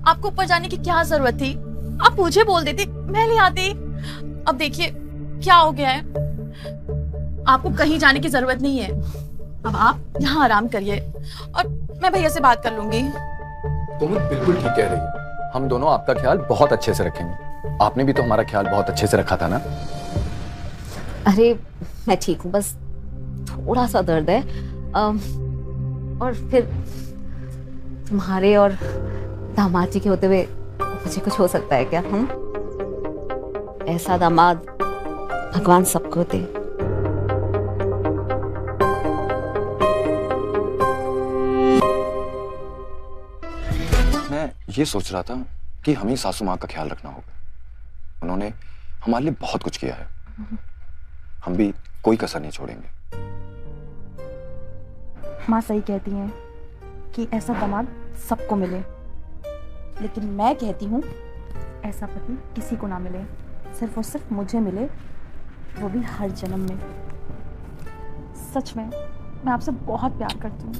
आपको ऊपर जाने की क्या जरूरत थी? आप मुझे बोल देते, मैं ले आती। अब देखिए क्या हो गया है। आपको कहीं जाने की जरूरत नहीं है। अब आप यहाँ आराम करिए और मैं भैया से बात कर लूंगी। तुम बिल्कुल ठीक कह रही है। हम दोनों आपका ख्याल बहुत अच्छे से रखेंगे। आपने भी तो हमारा ख्याल बहुत अच्छे से रखा था ना। अरे मैं ठीक हूँ, बस थोड़ा सा दर्द है। और फिर तुम्हारे और दामाद जी के होते हुए मुझे कुछ हो सकता है क्या? ऐसा दामाद भगवान सबको दे। मैं ये सोच रहा था कि हमें सासू माँ का ख्याल रखना होगा। उन्होंने हमारे लिए बहुत कुछ किया है। हम भी कोई कसर नहीं छोड़ेंगे। माँ सही कहती हैं कि ऐसा दामाद सबको मिले, लेकिन मैं कहती हूँ ऐसा पति किसी को ना मिले, सिर्फ और सिर्फ मुझे मिले, वो भी हर जन्म में। सच में मैं आपसे बहुत प्यार करती हूँ।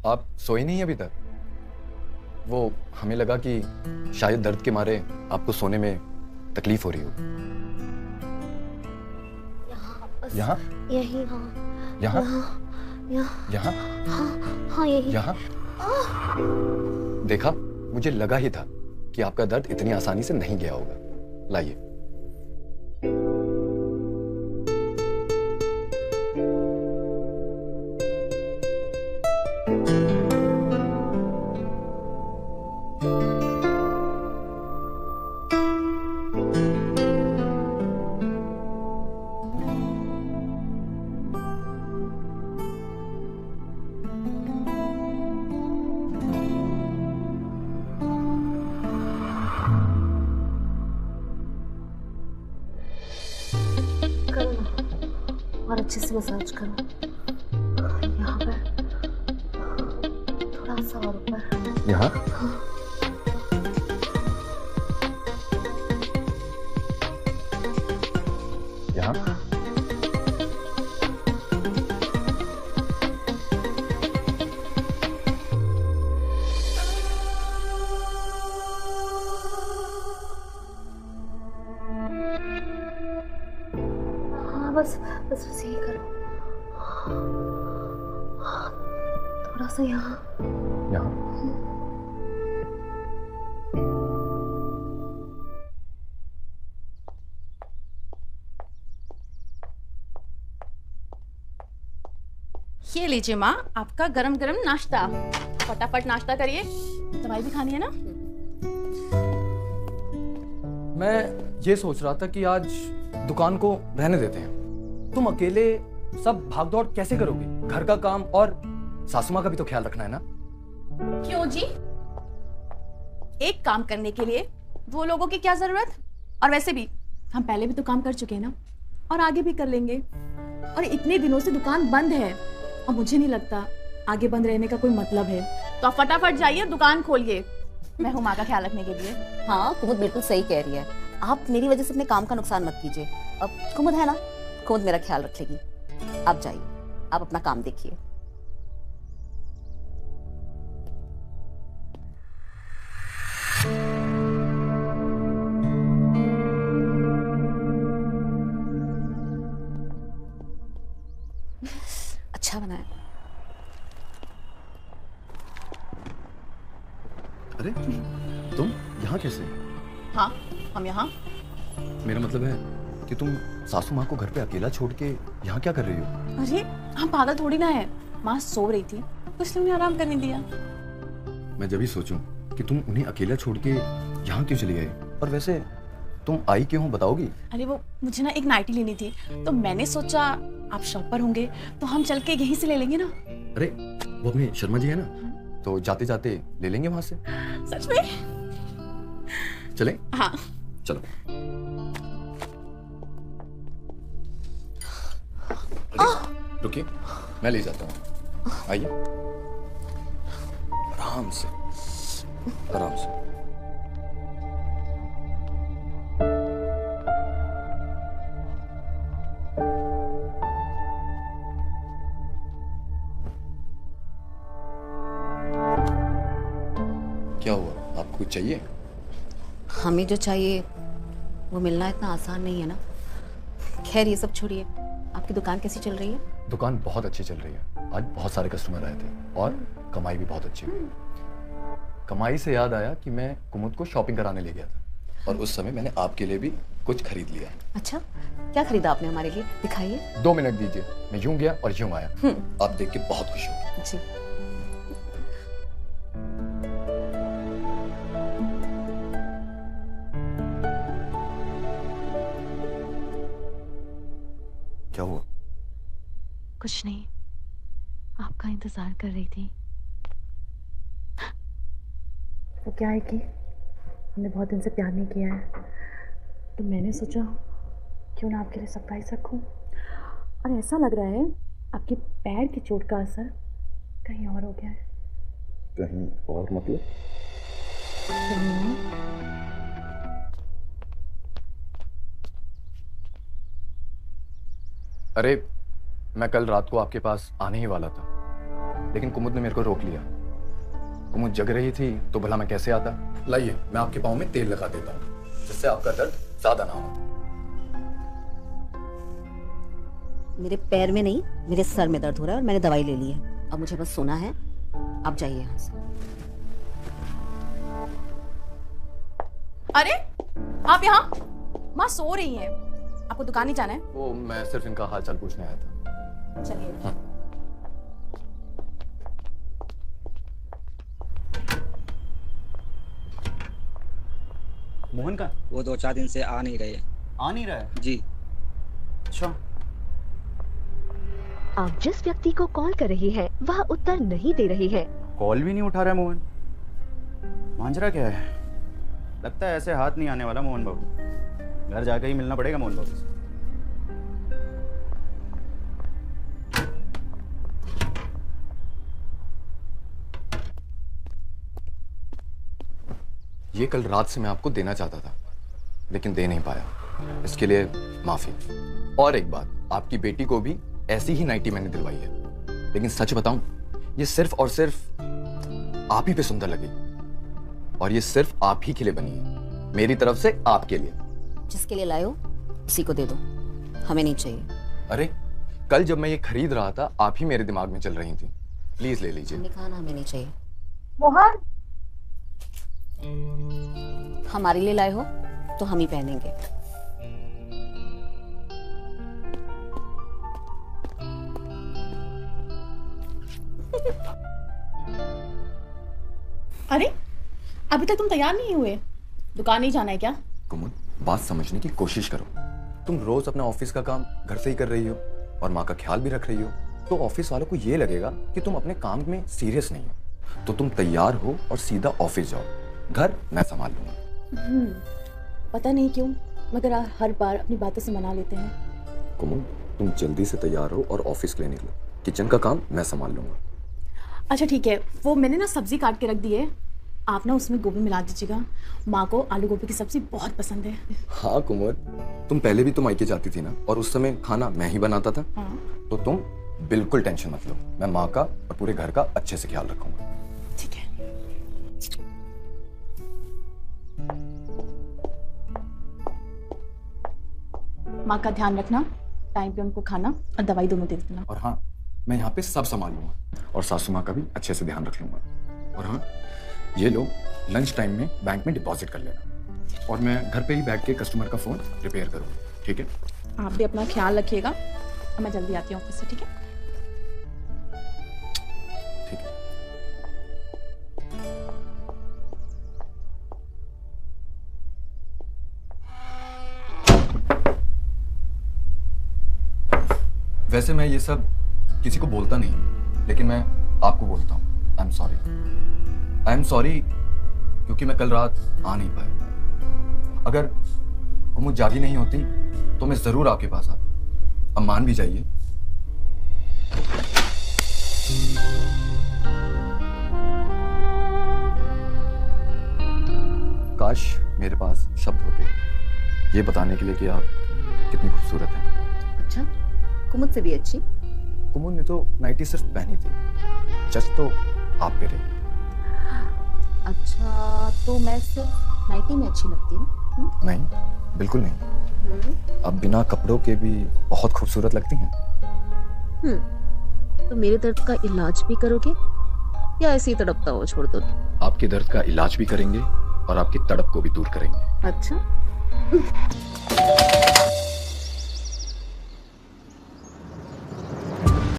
आप सोए नहीं अभी तक? वो हमें लगा कि शायद दर्द के मारे आपको सोने में तकलीफ हो रही हो। यहाँ? यही। हाँ। यहाँ? यहाँ। यहाँ? हाँ यही। यहाँ? देखा, मुझे लगा ही था कि आपका दर्द इतनी आसानी से नहीं गया होगा। लाइए। और अच्छे से मसाज करो। यहाँ पर थोड़ा सा और ऊपर। यहाँ? यहाँ? बस बस बस यही करो। थोड़ा सा यहाँ। यहाँ? ये लीजिए माँ, आपका गरम गरम नाश्ता। फटाफट नाश्ता करिए, दवाई भी खानी है ना। मैं ये सोच रहा था कि आज दुकान को रहने देते हैं। तुम अकेले सब भागदौड़ कैसे करोगे? घर का काम और सासू माँ का भी तो ख्याल रखना है ना। क्यों जी? एक काम करने के लिए दो लोगों की क्या जरूरत? और वैसे भी हम पहले भी तो काम कर चुके हैं ना, और आगे भी कर लेंगे। और इतने दिनों से दुकान बंद है और मुझे नहीं लगता आगे बंद रहने का कोई मतलब है। तो आप फटाफट जाइए, दुकान खोलिए। मैं हूँ माँ का ख्याल रखने के लिए। हाँ, कुमुद बिल्कुल सही कह रही है। आप मेरी वजह से अपने काम का नुकसान मत कीजिए। अब कुमुद है ना, कुमुद मेरा ख्याल रख लेगी। आप जाइए, आप अपना काम देखिए। अच्छा बना है। अरे तुम यहाँ कैसे? हाँ, हम यहाँ। मेरा मतलब है कि तुम सासू माँ को घर पे अकेला छोड़ के यहाँ क्या कर रही हो? अरे हम पागल थोड़ी ना है, माँ सो रही थी तो इसलिए उन्हें आराम करने दिया। मैं जब भी सोचूं कि तुम उन्हें अकेला छोड़ के यहाँ क्यों चली गए। और वैसे तुम आई क्यों हो, बताओगी? अरे वो मुझे ना एक नाइटी लेनी थी, तो मैंने सोचा आप शॉप पर होंगे तो हम चल के यहीं से ले लेंगे ना। अरे वो अपने शर्मा जी है ना, तो जाते जाते ले लेंगे वहां से। सच में? चलें? हाँ चलो। रुकिए, मैं ले जाता हूँ। आइए, आराम से, आराम से। क्या हुआ, आपको कुछ चाहिए? हमें जो चाहिए वो मिलना इतना आसान नहीं है ना। खैर ये सब छोड़िए, आपकी दुकान कैसी चल रही है? दुकान बहुत अच्छी चल रही है। आज बहुत सारे कस्टमर आए थे और कमाई भी बहुत अच्छी हुई। कमाई से याद आया कि मैं कुमुद को शॉपिंग कराने ले गया था और उस समय मैंने आपके लिए भी कुछ खरीद लिया। अच्छा, क्या खरीदा आपने हमारे लिए? दिखाइए। 2 मिनट दीजिए, मैं यूं गया और यूं आया। आप देख के बहुत खुश होंगे। जी। क्या हुआ? कुछ नहीं, आपका इंतजार कर रही थी। वो क्या है कि हमने बहुत दिन से प्यार नहीं किया है, तो मैंने सोचा क्यों ना आपके लिए सरप्राइज रखूं। और ऐसा लग रहा है आपके पैर की चोट का असर कहीं और हो गया है। कहीं और मतलब? अरे मैं कल रात को आपके पास आने ही वाला था, लेकिन कुमुद ने मेरे को रोक लिया। कुमुद जग रही थी तो भला मैं कैसे आता? लाइए, मैं आपके पाँव में तेल लगा देता हूँ, जिससे आपका दर्द ज्यादा ना हो। मेरे पैर में नहीं, मेरे सर में दर्द हो रहा है और मैंने दवाई ले ली है। अब मुझे बस सोना है। आप जाइए यहाँ से। अरे आप यहाँ? माँ सो रही हैं, आपको दुकान नहीं जाना है? वो मैं सिर्फ इनका हालचाल पूछने आया था। चलिए। मोहन का वो 2-4 दिन से आ नहीं रहे। आ नहीं रहा है? जी। अच्छा, आप जिस व्यक्ति को कॉल कर रही हैं, वह उत्तर नहीं दे रही है। कॉल भी नहीं उठा रहा है मोहन। मांजरा क्या है? लगता है ऐसे हाथ नहीं आने वाला मोहन बाबू। घर जाकर ही मिलना पड़ेगा मोहन बाबू से। ये कल रात से मैं आपको देना चाहता था, लेकिन दे नहीं पाया। इसके लिए माफी। और एक बात, आपकी बेटी को भी ऐसी ही नाइटी मैंने दिलवाई है, लेकिन सच बताऊं, ये सिर्फ और सिर्फ आप ही पे सुंदर लगी, और ये सिर्फ आप ही के लिए बनी है, मेरी तरफ से आपके लिए। जिसके लिए लाए हो उसी को दे दो, हमें नहीं चाहिए। अरे कल जब मैं ये खरीद रहा था, आप ही मेरे दिमाग में चल रही थी। प्लीज ले लीजिए। हमने कहा ना हमें नहीं चाहिए। मोहन, हमारे लिए लाए हो तो हम ही पहनेंगे। अरे अभी तक तुम तैयार नहीं हुए? दुकान नहीं जाना है क्या? कुमुद, बात समझने की कोशिश करो। तुम रोज अपना ऑफिस का काम घर से ही कर रही हो और माँ का ख्याल भी रख रही हो, तो ऑफिस वालों को ये लगेगा कि तुम अपने काम में सीरियस नहीं हो। तो तुम तैयार हो और सीधा ऑफिस जाओ, घर मैं संभाल लूंगा। पता नहीं क्यों मगर हर बार अपनी बातों से मना लेते हैं। कुमुद, तुम जल्दी से तैयार हो और ऑफिस के लिए निकलो। किचन का काम मैं संभाल लूंगा। अच्छा ठीक है, वो मैंने ना सब्जी काट के रख दी है, आप ना उसमें गोभी मिला दीजिएगा। माँ को आलू गोभी की सब्जी बहुत पसंद है। हाँ कुमुद, तुम पहले भी तो मायके जाती थी ना, और उस समय खाना मैं ही बनाता था। हाँ। तो तुम बिल्कुल टेंशन मत लो, मैं माँ का और पूरे घर का अच्छे से ख्याल रखूंगा। ठीक है। माँ का ध्यान रखना, टाइम पे उनको खाना और दवाई दोनों दे देना। और हाँ, मैं यहाँ पे सब संभाल लूंगा और सासू माँ का भी अच्छे से ध्यान रख लूंगा। और हाँ, ये लो लंच टाइम में बैंक में डिपॉजिट कर लेना, और मैं घर पे ही बैठ के कस्टमर का फोन रिपेयर करूँगा। ठीक है? आप भी अपना ख्याल रखिएगा और मैं जल्दी आती हूँ ऑफिस से। ठीक है? ठीक है। वैसे मैं ये सब किसी को बोलता नहीं, लेकिन मैं आपको बोलता हूँ, आई एम सॉरी क्योंकि मैं कल रात आ नहीं पाया। अगर कुमुद जागी नहीं होती तो मैं जरूर आपके पास आता। अब मान भी जाइए। काश मेरे पास शब्द होते ये बताने के लिए कि आप कितनी खूबसूरत हैं। अच्छा, कुमुद से भी अच्छी? कुमुद ने तो नाइटी सिर्फ पहनी थी, जज तो आप पे रही। अच्छा, तो मैं सिर्फ नाइटी में अच्छी लगती हूँ? नहीं, बिल्कुल नहीं। आप बिना कपड़ों के भी बहुत खूबसूरत लगती हैं। तो मेरे दर्द का इलाज भी करोगे या ऐसे ही तड़पता हुआ छोड़ दोगे? आपके दर्द का इलाज भी करेंगे और आपकी तड़प को भी दूर करेंगे। अच्छा।